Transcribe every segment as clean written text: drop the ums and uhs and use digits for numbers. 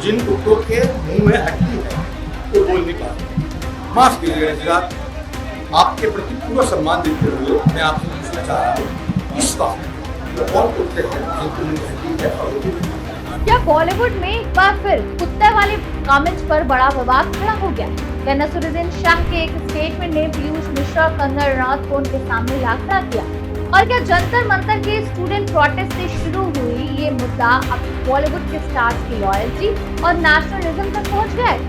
जिन कुत्तों के मुंह में हड्डी है वो बोल नहीं पाते। माफ कीजिएगा जनाब, आपके प्रति पूरा सम्मान देते हुए मैं आपसे पूछना चाह रहा हूँ, इस वक्त वो कौन कुत्ते हैं जिनके मुंह में हड्डी है और वो बोल नहीं पाते? क्या बॉलीवुड में एक बार फिर कुत्ते वाले कमेंट्स पर बड़ा विवाद खड़ा हो गया? क्या नसीरुद्दीन शाह के एक स्टेटमेंट ने पीयूष मिश्रा और कंगना रनौत को उनके सामने ला खड़ा किया? और क्या जंतर मंतर के स्टूडेंट प्रोटेस्ट से शुरू हुई ये मुद्दा अब बॉलीवुड के स्टार्स की लॉयल्टी और नेशनलिज्म तक पहुंच गया है?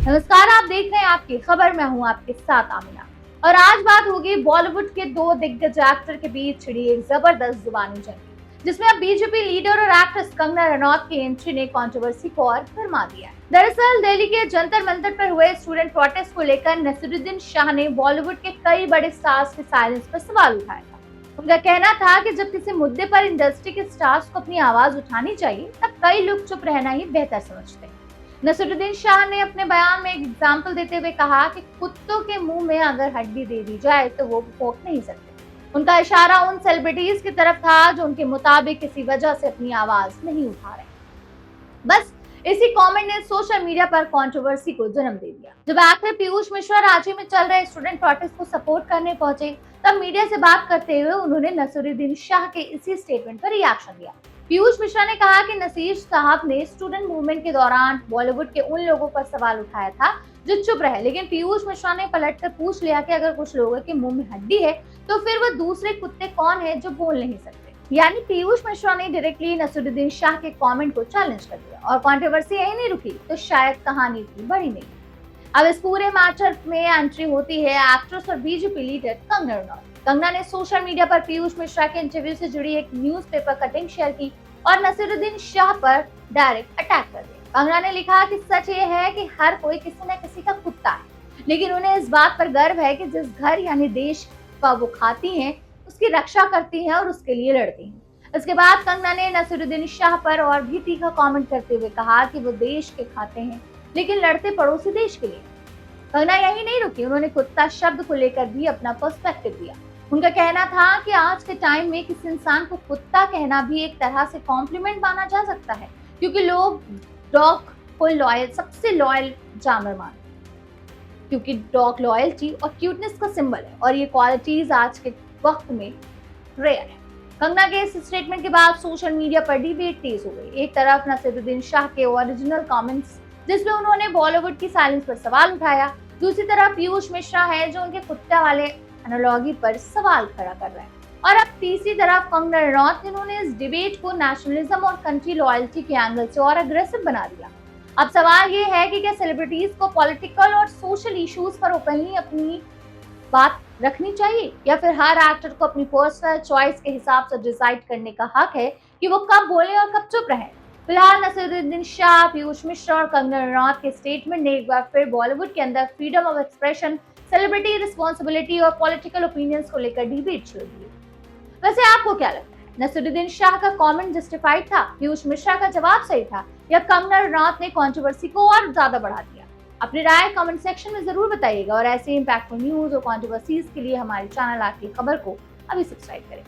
नमस्कार, आप देख रहे हैं आपकी खबर, मैं हूं आपके साथ आमिना। और आज बात होगी बॉलीवुड के दो दिग्गज एक्टर के बीच छिड़ी एक जबरदस्त जुबानी जंग, जिसमें अब बीजेपी लीडर और एक्ट्रेस कंगना रनौत की एंट्री ने कंट्रोवर्सी को और भरमा दिया है। दरअसल दिल्ली के जंतर मंतर पर हुए स्टूडेंट प्रोटेस्ट को लेकर नसीरुद्दीन शाह ने बॉलीवुड के कई बड़े स्टार्स के साइलेंस पर सवाल उठाया था। उनका कहना था कि जब किसी मुद्दे पर इंडस्ट्री के स्टार्स को अपनी आवाज उठानी चाहिए, तब कई लोग चुप रहना ही बेहतर समझते हैं। नसीरुद्दीन शाह ने अपने बयान में एक एग्जाम्पल देते हुए कहा कि कुत्तों के मुंह में अगर हड्डी दे दी जाए तो वो भौंक नहीं सकते। उनका इशारा उन सेलिब्रिटीज की तरफ था जो उनके मुताबिक किसी वजह से अपनी आवाज नहीं उठा रहे। बस इसी कमेंट ने सोशल मीडिया पर कंट्रोवर्सी को जन्म दे दिया। जब एक्टर पीयूष मिश्रा रांची में चल रहे स्टूडेंट प्रोटेस्ट को सपोर्ट करने पहुंचे, तब मीडिया से बात करते हुए उन्होंने नसीरुद्दीन शाह के इसी स्टेटमेंट पर रिएक्शन दिया। पीयूष मिश्रा ने कहा कि नसीर साहब ने स्टूडेंट मूवमेंट के दौरान बॉलीवुड के उन लोगों पर सवाल उठाया था जो चुप रहे, लेकिन पीयूष मिश्रा ने पलटकर पूछ लिया कि अगर कुछ लोगों के मुंह में हड्डी है तो फिर वो दूसरे कुत्ते कौन है जो बोल नहीं सकते। यानी पीयूष मिश्रा ने डायरेक्टली नसीरुद्दीन शाह के कमेंट को चैलेंज कर दिया और कंट्रोवर्सी यही नहीं रुकी तो शायद कहानी इतनी बड़ी नहीं। अब इस पूरे मैटर में एंट्री होती है एक्ट्रेस और बीजेपी लीडर कंगना रनौत। कंगना ने सोशल मीडिया पर पीयूष मिश्रा के इंटरव्यू से जुड़ी एक न्यूज़पेपर कटिंग शेयर की और नसीरुद्दीन शाह पर डायरेक्ट अटैक कर दिया। कंगना ने लिखा कि सच ये है कि हर कोई किसी न किसी का कुत्ता है, लेकिन उन्हें इस बात पर गर्व है कि जिस घर यानी देश का वो खाती हैं, उसकी रक्षा करती हैं और उसके लिए लड़ती हैं। इसके बाद कंगना ने नसीरुद्दीन शाह पर और भी तीखा कमेंट करते हुए कहा कि वो देश के खाते हैं लेकिन लड़ते पड़ोसी देश के लिए। कंगना यही नहीं रुकी, उन्होंने कुत्ता शब्द को लेकर भी अपना पर्सपेक्टिव दिया। उनका कहना था कि आज के टाइम में किसी इंसान को कुत्ता कहना भी एक तरह से कॉम्प्लीमेंट माना जा सकता है, क्योंकि लोग डॉग को लॉयल सबसे लॉयल जानवर मानते हैं, क्योंकि डॉग लॉयल्टी और क्यूटनेस का सिंबल है और ये क्वालिटीज आज के वक्त में रेयर है। कंगना के इस स्टेटमेंट के बाद सोशल मीडिया पर डिबेट तेज हो गई। एक तरफ नसीरुद्दीन शाह के ओरिजिनल कमेंट्स जिसमें उन्होंने बॉलीवुड की साइलेंस पर सवाल उठाया, दूसरी तरफ पीयूष मिश्रा है जो उनके कुत्ते वाले एनालॉजी पर सवाल खड़ा कर रहे हैं, और अब तीसरी तरफ कंगना रनौत जिन्होंने इस डिबेट को नेशनलिज्म और कंट्री लॉयल्टी के एंगल से और अग्रेसिव बना दिया। अब सवाल ये है कि क्या सेलिब्रिटीज को पॉलिटिकल और सोशल इश्यूज पर ओपनली अपनी बात रखनी चाहिए या फिर हर एक्टर को अपनी पर्सनल चॉइस के हिसाब से डिसाइड करने का हक है कि वो कब बोले और कब चुप रहे। फिलहाल नसीरुद्दीन शाह, पीयूष मिश्रा और कंगना रनौत के स्टेटमेंट ने एक बार फिर बॉलीवुड के अंदर freedom of expression, celebrity responsibility और पॉलिटिकल ओपिनियंस को लेकर डिबेट शुरू की। वैसे आपको क्या लगता है, नसीरुद्दीन शाह का कमेंट जस्टिफाइड था, पीयूष मिश्रा का जवाब सही था, या कंगना रनौत ने कंट्रोवर्सी को और ज्यादा बढ़ा दिया? अपनी राय कमेंट सेक्शन में जरूर बताइएगा और ऐसे इंपैक्टफुल न्यूज और कंट्रोवर्सीज के लिए हमारे चैनल आपकी खबर को अभी सब्सक्राइब करें।